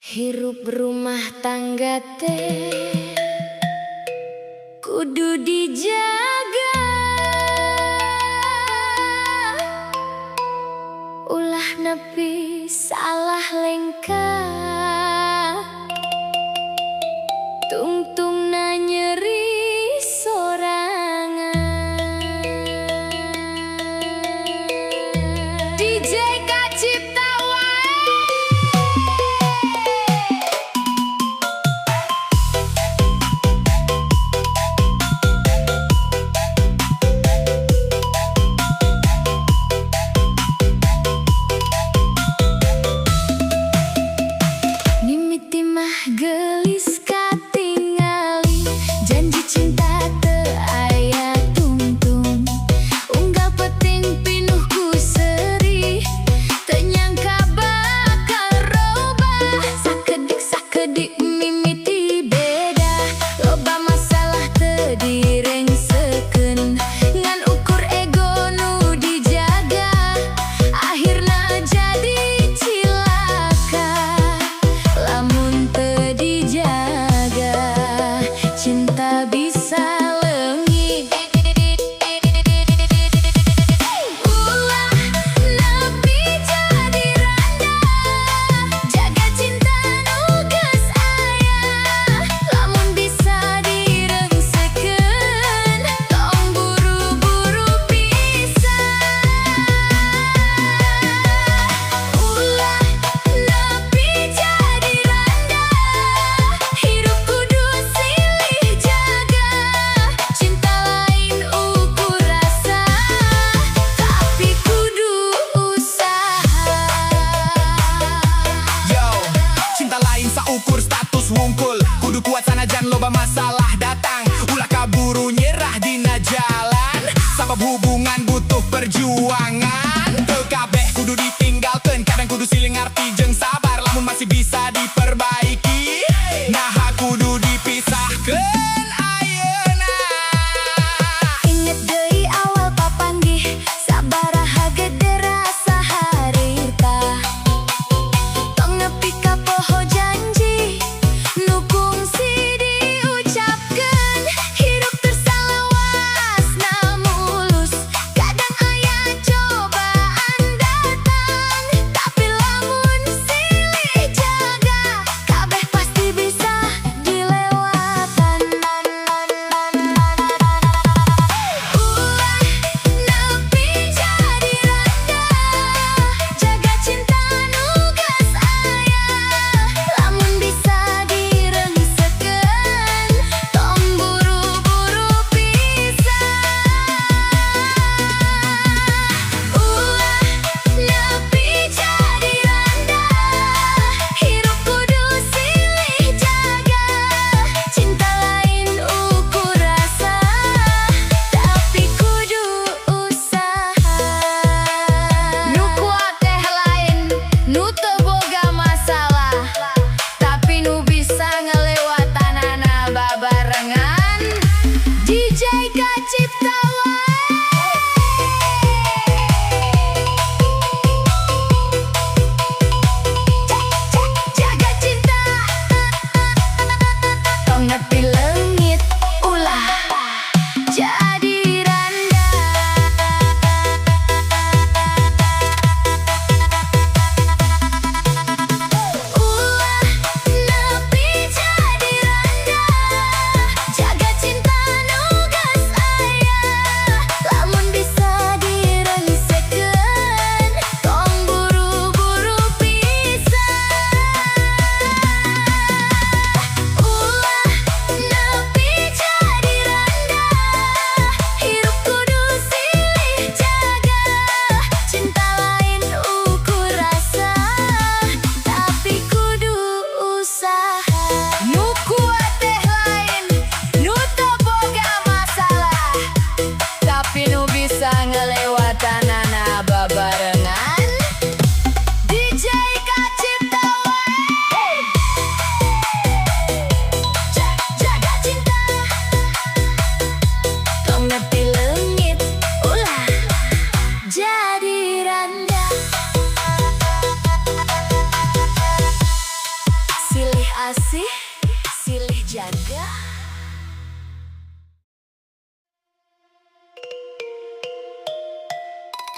Hirup rumah tangga teh kudu dijaga, ulah nepi salah lengkah, tungtungna nyeri sorangan. DJ Kacipta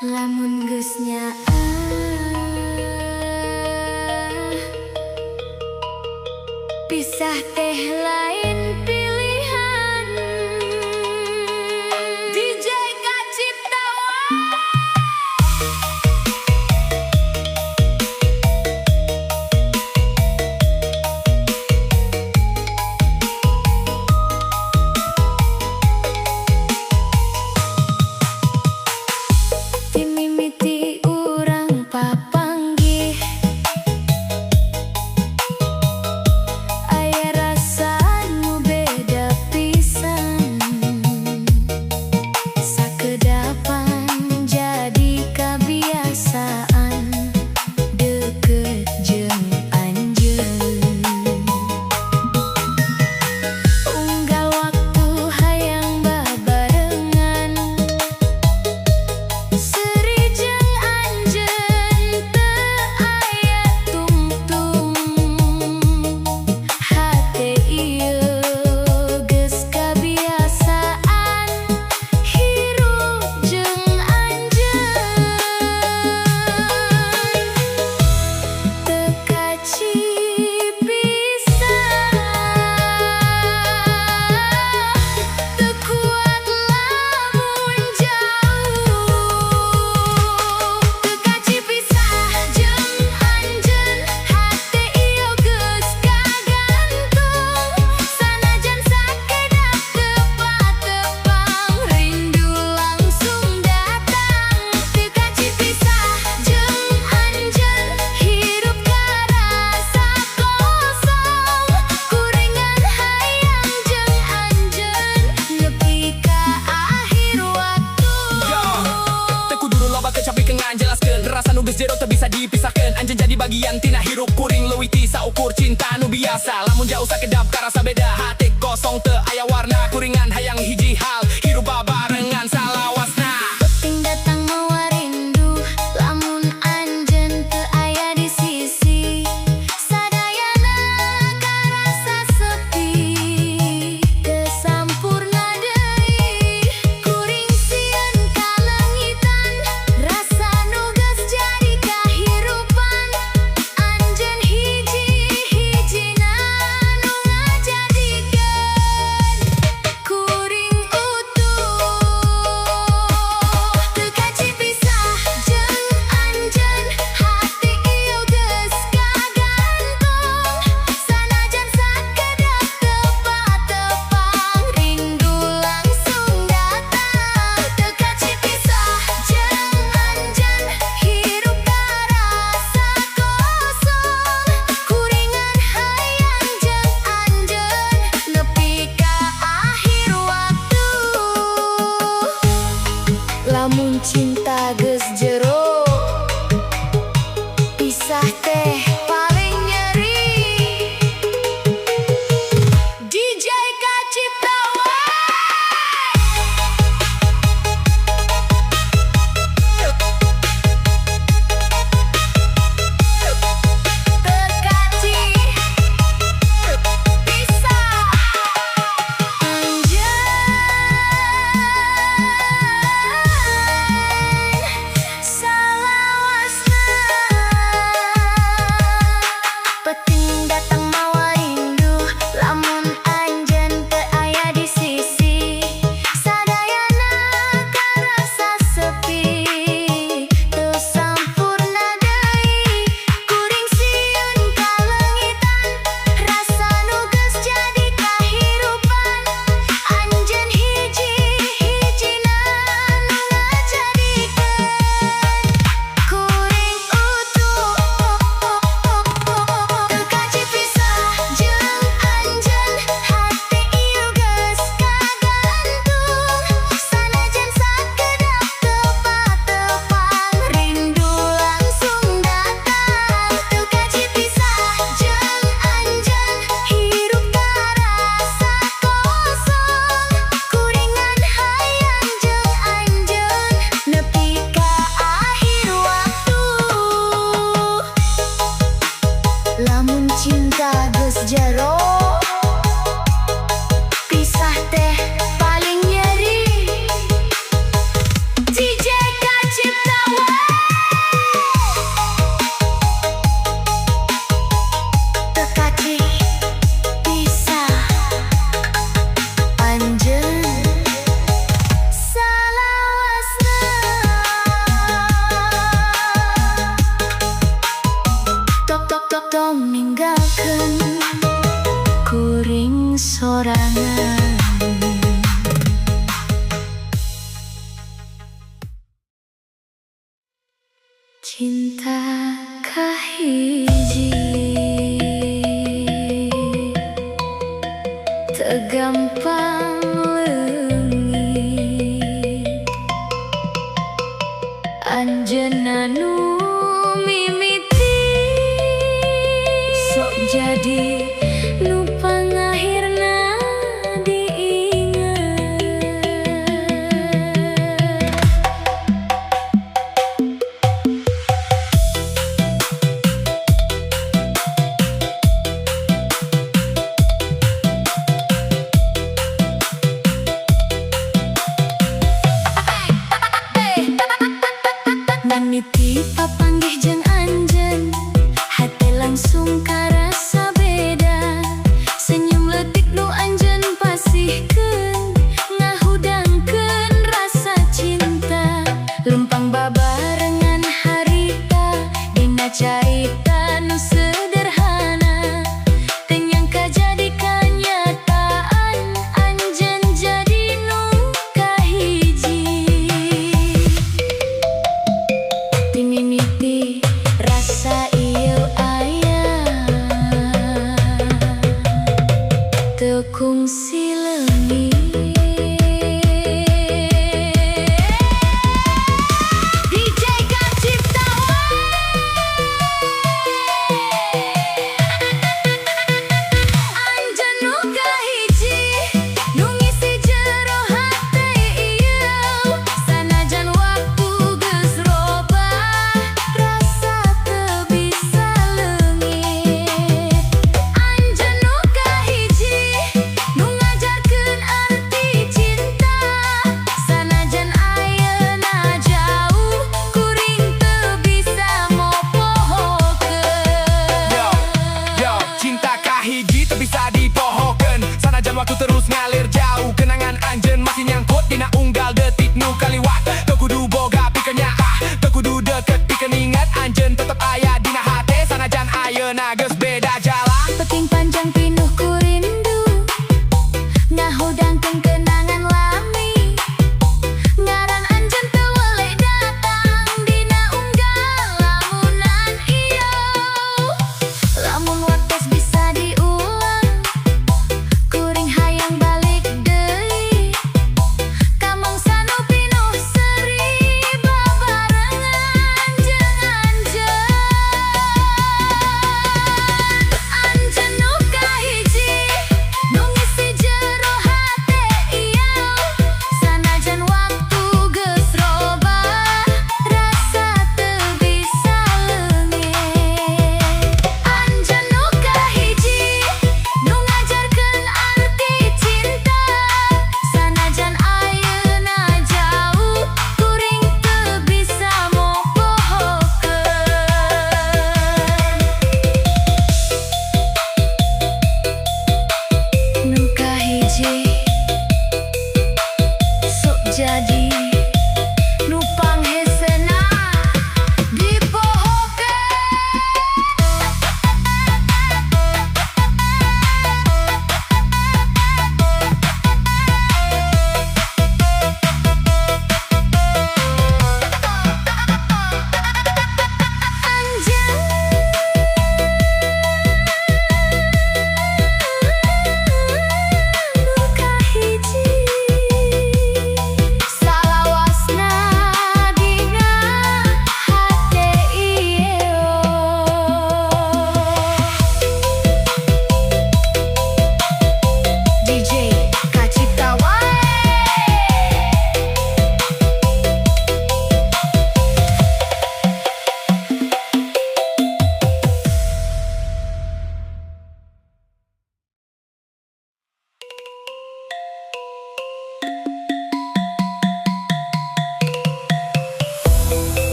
Lamun geus nyaah pisah teh lain pilihan. DJ Kacipta timimiti urang papanggih aya rasa nu beda pisan. Sakedapan jadi kebiasaan deket jeung anjeun. Unggal waktu hayang babarengan Seri jeung anjeun teu aya tungtung. Hate ieu geus kabiasaan hirup jeung anjeun. Teu kaci pisah, teu kuat lamun jauh. Teu kaci pisah jeung anjeun, hate ieu geus kagantung. Sanajan sakedak tepa-tepang, rindu langsung datang. Teu kaci pisah jeung anjeun, hirup karasa kosong. Kuringan hayang jeung anjeun, nepi ka akhir waktu. Teu kudu loba kecapi kengan jelaskeun rasa nu geus jero teu bisa dipisahkeun. Anjeun jadi bagian tina hirup kuring leuwih ti saukur cinta nu biasa. Lamun jauh sakedap karasa beda, hate kosong teu aya warna. Kuringan hayang hiji hal, hirup babarengan salawasna. Ting datang mawa rindu, lamun anjeun teu aya di sisi. Sadayana karasa sepi, teu sampurna deui. Kuring sieun kalengitan, rasa nu geus jadi kahirupan. Anjeun hiji-hijina nu ngajadikeun kuring utuh. Teu kaci pisah jeung anjeun, hati ieu geus kagantung. Sanajan sakedak tepa-tepang, rindu langsung datang. Teu kaci pisah jeung anjeun, hirup karasa kosong. Kuringan hayang jeung anjeun, nepi ka akhir waktu. Lamun cinta geus jero, pisah teh paling nyeri. DJ Kacipta teu kaci pisah anjeun salawasna. Peting datang mawa rindu, lamun anjeun teu aya di sisi. Sadayana karasa sepi, teu sampurna deui. Kuring sieun kalengitan, rasa nu geus jadi kahirupan. Anjeun hiji-hijina nu ngajadikeun kuring utuh. Teu kaci pisah jeung anjeun, hati ieu geus kagantung. Sanajan sakedak tepa-tepang, rindu langsung datang. Teu kaci pisah jeung anjeun, hirup karasa kosong. Kuringan hayang jeung anjeun, nepi ka akhir waktu. Lamun cinta geus jero, pisah teh paling nyeri. DJ Kacipta sorangan. Cinta kahiji teu gampang leungit, anjeunna nu mimiti sok jadi nu pangakhirna diinget. Mimiti papanggih jeung anjeun, hate langsung karasa beda. Senyum leutik nu anjeun pasihkeun, ngahudangkeun rasa cinta. Lempang babarengan harita dina carita nu sederhana, teu nyangka jadi kanyataan, anjeun jadi nu kahiji. Mimiti rasa ieu aya teu kungsi leungit. DJ Kang Cipta anjeun nu kahiji nu ngisi jero hate ieu, sanajan waktu geus robah rasa teu bisa leungit. Anjeun nu kahiji nu ngajarkeun arti cinta, sanajan ayeuna jauh kuring teu bisa mopohokeun. Yo, cinta kahiji teu bisa dipohokeun, sanajan waktu terus ngalir jauh. Kenangan anjeun masih nyangkut dina unggal detik nu kaliwat. Teu kudu boga pikeun nyaah, teu kudu deket pikeun inget, anjeun tetep aya dina hate, sanajan ayeuna geus beda jalan. Peting panjang pinuh ku rindu, ngahudangkeun kenangan lami. Ngaran anjeun teu weleh datang dina unggal lamunan ieu. Lamun wates bisa diulang, kuring hayang balik deui ka mangsa nu pinuh seri babarengan jeung anjeun.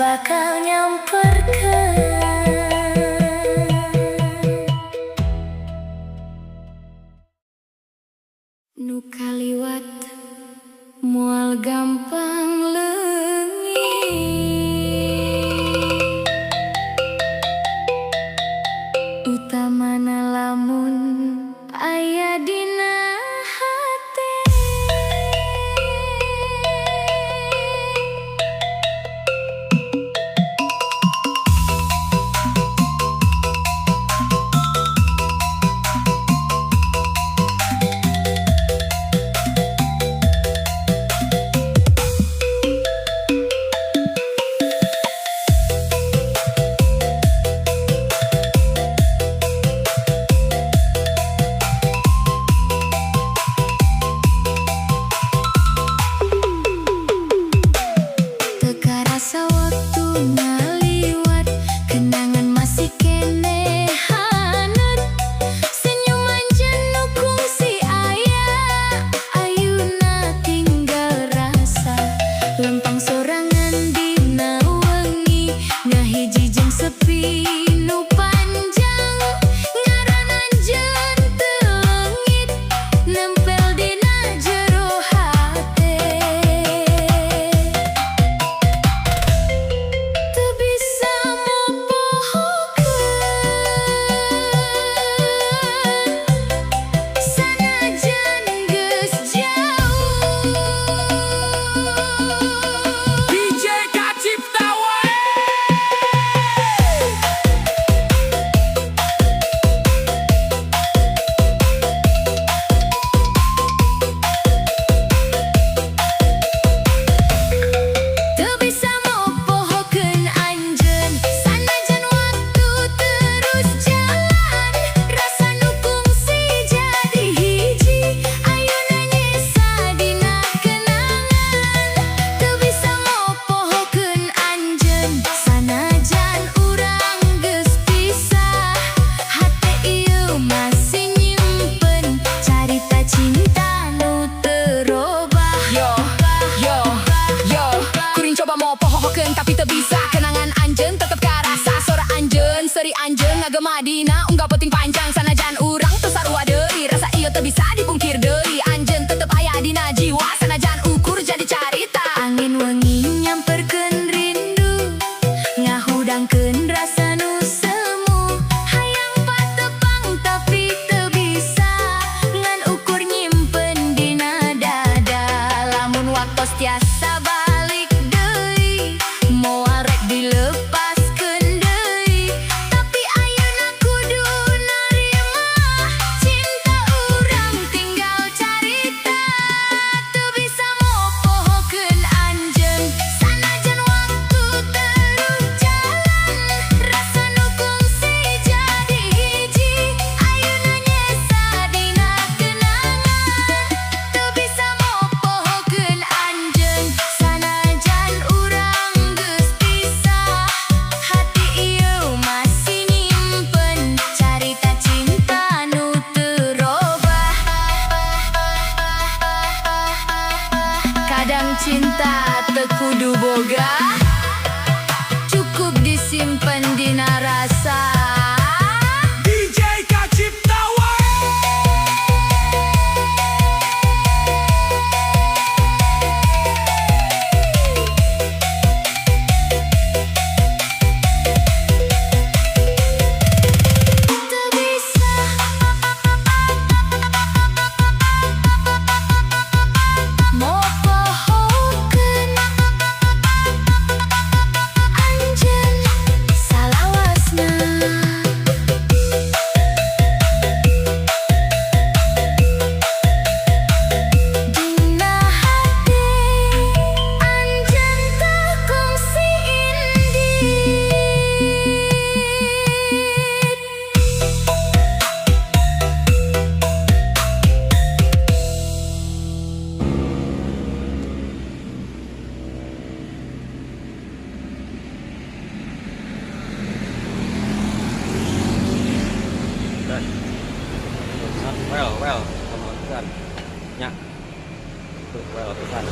bakal nyamperkeun. Nu kaliwat moal gampang leungit, utamana lamun aya dina hate. Teka rasa waktu ngaliwat, kenangan masih keneh hangat. Senyuman jenuh kungsi aya, ayeuna tinggal rasa. Lempang sorangan dina wengi, ngahiji jeung sepi nu panjang. Ngaran anjeun teu leungit, nempel dina jero hate. Teu bisa mopohokeun, sanajan geus jauh. DJ Kacipta wae. Teu bisa mopohokeun anjeun, sanajan waktu terus jalan. Rasa nu kungsi jadi hiji, ayeuna nyesa dina kenangan. Teu bisa mopohokeun anjeun, sanajan urang geus pisah. Hate ieu masih nyimpen carita cinta nu terobah. Yo, kuring coba mau pohokeun tapi teu bisa. Kenangan anjeun tetep karasa, sora anjeun, seri anjeun ngagema dina unggah peuting panjang. Sanajan urang teu sarua deui, rasa ieu teu bisa dipungkir deui. Anjeun tetep aya dina jiwa, sanajan ukur jadi carita. Angin wengi nyamperkeun rindu, ngahudangkeun rasa nu semu. Hayang patepang tapi teu bisa, ngan ukur nyimpen dina dada. Lamun waktos tiasa balik deui, moal rek dilepaskeun deui. Tapi ayeuna kudu narima, cinta urang tinggal carita. Teu bisa mopohokeun anjeun, sanajan waktu terus jalan. Rasa nu kungsi jadi hiji, ayeuna nyesa dina kenangan. Teu bisa mopohokeun anjeun, sanajan urang geus pisah. Hati ieu masih nyimpen carita cinta nu terobah. Kadang cinta teu kudu boga, cukup disimpen dina rasa. DJ Kacipta wae. Teu bisa mopohokeun anjeun salawasna. Dina hati anjeun teu kungsi indit. Well, teman-teman. Ya. Well, teman.